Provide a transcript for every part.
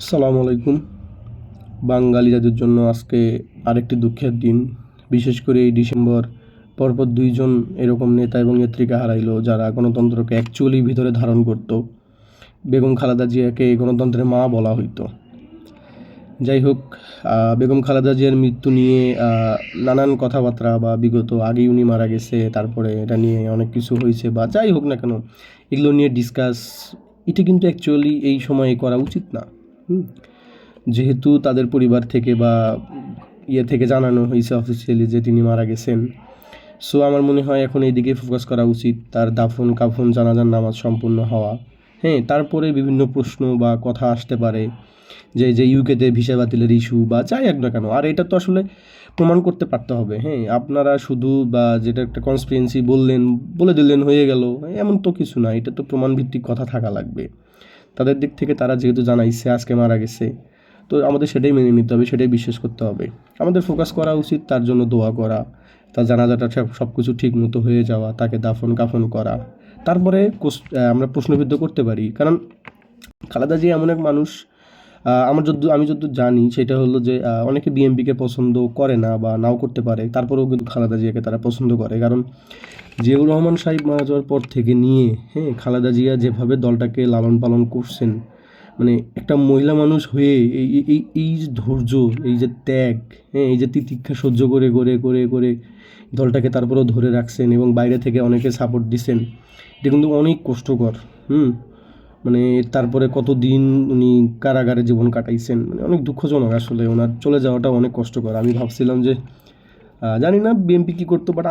আসসালামু আলাইকুম। বাঙালি জাতির জন্য আজকে আরেকটি দুঃখের দিন। বিশেষ করে এই ডিসেম্বর পরপর ২ জন এরকম নেতা এবং নেত্রীকে হারাইলো যারা গণতন্ত্রকে অ্যাকচুয়ালি ভিতরে ধারণ করত। বেগম খালেদা জিয়াকে গণতন্ত্রের মা বলা হইতো। যাই হোক, বেগম খালেদা জিয়ার মৃত্যু নিয়ে নানান কথাবার্তা বা বিগত আগেই উনি মারা গেছে, তারপরে এটা নিয়ে অনেক কিছু হইছে বা যাই হোক না কেন, এগুলো নিয়ে ডিসকাস এটা কিন্তু অ্যাকচুয়ালি এই সময়ে করা উচিত না। হুম? যেহেতু তাদের পরিবার থেকে বা ইয়ে থেকে জানানো হয়েছে অফিসিয়ালি যে তিনি মারা গেছেন। সো আমার মনে হয় এখন এই দিকে ফোকাস করা উচিত। তার দাফন কাফন জানাজার নামাজ সম্পূর্ণ হওয়া। হ্যাঁ, তারপরে বিভিন্ন প্রশ্ন বা কথা আসতে পারে যে ইউকেতে ভিসা বাতিলের ইস্যু বা যাই হোক না কেন। আর এটা তো আসলে প্রমাণ করতে পারতে হবে। হ্যাঁ, আপনারা শুধু বা যেটা একটা কনস্পিরেন্সি বললেন, বলে দিলেন হয়ে গেল, এমন তো কিছু না। এটা তো প্রমাণভিত্তিক কথা থাকা লাগবে। তাদের দিক থেকে তারা যেহেতু জানাইছে আজকে মারা গেছে, তো আমাদের সেটাই মেনে নিতে হবে, সেটাই বিশ্বাস করতে হবে। আমাদের ফোকাস করা উচিত তার জন্য দোয়া করা, তার জানাজাটা সব কিছু ঠিক মতো হয়ে যাওয়া, তাকে দাফন কাফন করা। তারপরে আমরা প্রশ্নবিদ্ধ করতে পারি, কারণ খালেদা জিয়া এমন এক মানুষ, আমি যতদূর জানি সেটা হলো যে অনেকে বিএনপিকে পছন্দ করে না বা নাও করতে পারে, তারপরেও কিন্তু খালেদা জিয়াকে তারা পছন্দ করে। কারণ জিয়াউর রহমান সাহেব মারা যাওয়ার পর থেকে নিয়ে, হ্যাঁ, খালেদা জিয়া যেভাবে দলটাকে লালন পালন করছেন, মানে একটা মহিলা মানুষ হয়ে এই এই এই যে ধৈর্য, এই যে ত্যাগ, হ্যাঁ, এই যে তিতিক্ষা সহ্য করে করে করে করে দলটাকে তারপরেও ধরে রাখছেন এবং বাইরে থেকে অনেকে সাপোর্ট দিছেন, এটা কিন্তু অনেক কষ্টকর। হুম মানে তারপরে কতদিন উনি কারাগারে জীবন কাটাইছেন, মানে অনেক দুঃখজনক। আসলে ওনার চলে যাওয়াটা অনেক কষ্টকর। আমি ভাবছিলাম যে জানি না বিএনপি কী করতো, বাট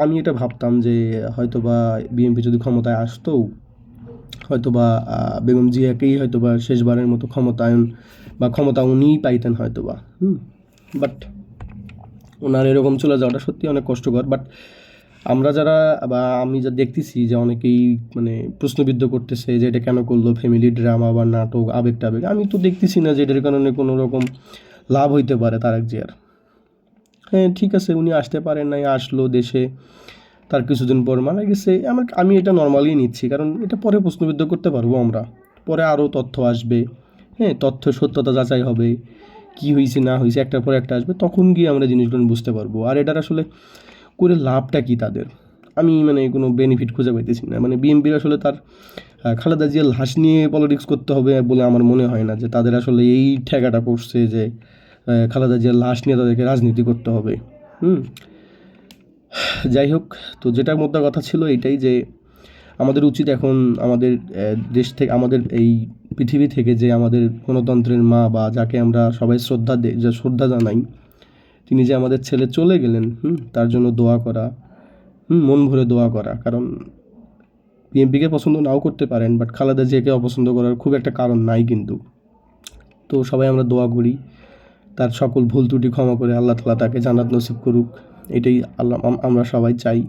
আমি এটা ভাবতাম যে হয়তোবা বিএনপি যদি ক্ষমতায় আসতো, হয়তোবা বেগম জিয়াকেই হয়তোবা শেষবারের মতো ক্ষমতায়ন বা ক্ষমতা উনিই পাইতেন হয়তোবা। বাট ওনার এরকম চলে যাওয়াটা সত্যি অনেক কষ্টকর। বাট আমরা যারা বা আমি যা দেখতেছি যে অনেকেই মানে প্রশ্নবিদ্ধ করতেছে যে এটা কেন করলো, ফ্যামিলি ড্রামা বা নাটক, আবেগ টাবেগ। আমি তো দেখতেছি না যে এটার কারণে কোনো রকম লাভ হইতে পারে তারেক জিয়ার। হ্যাঁ, ঠিক আছে, উনি আসতে পারেন নাই, আসলো দেশে, তার কিছুদিন পর মারা গেছে। আমি এটা নর্মালি নিচ্ছি, কারণ এটা পরে প্রশ্নবিদ্ধ করতে পারবো আমরা। পরে আরও তথ্য আসবে, হ্যাঁ, তথ্য সত্যতা যাচাই হবে, কী হয়েছে না হয়েছে একটার পর একটা আসবে, তখন গিয়ে আমরা জিনিসগুলো বুঝতে পারবো। আর এটার আসলে করে লাভটা কী তাদের, আমি মানে কোনো বেনিফিট খুঁজে পাইতেছি না। মানে বিএনপির আসলে তার খালেদা জিয়ার লাশ নিয়ে পলিটিক্স করতে হবে বলে আমার মনে হয় না যে তাদের আসলে এই ঠেকাটা পড়ছে যে খালেদা জিয়ার লাশ নিয়ে তাদেরকে রাজনীতি করতে হবে। হুম যাই হোক, তো যেটার মোদ্দা কথা ছিল এইটাই যে আমাদের উচিত এখন আমাদের দেশ থেকে, আমাদের এই পৃথিবী থেকে, যে আমাদের গণতন্ত্রের মা বা যাকে আমরা সবাই শ্রদ্ধা জানাই, তিনি যে আমাদের ছেলে চলে গেলেন, তার জন্য দোয়া করা, মন ভরে দোয়া করা। কারণ বিএনপিকে পছন্দ নাও করতে পারেন, বাট খালেদা জিয়াকে অপছন্দ করার খুব একটা কারণ নাই কিন্তু। তো সবাই আমরা দোয়া করি, তার সকল ভুল ত্রুটি ক্ষমা করে আল্লাহ তাআলা তাকে জান্নাত নসিব করুক। এটাই আমরা সবাই চাই।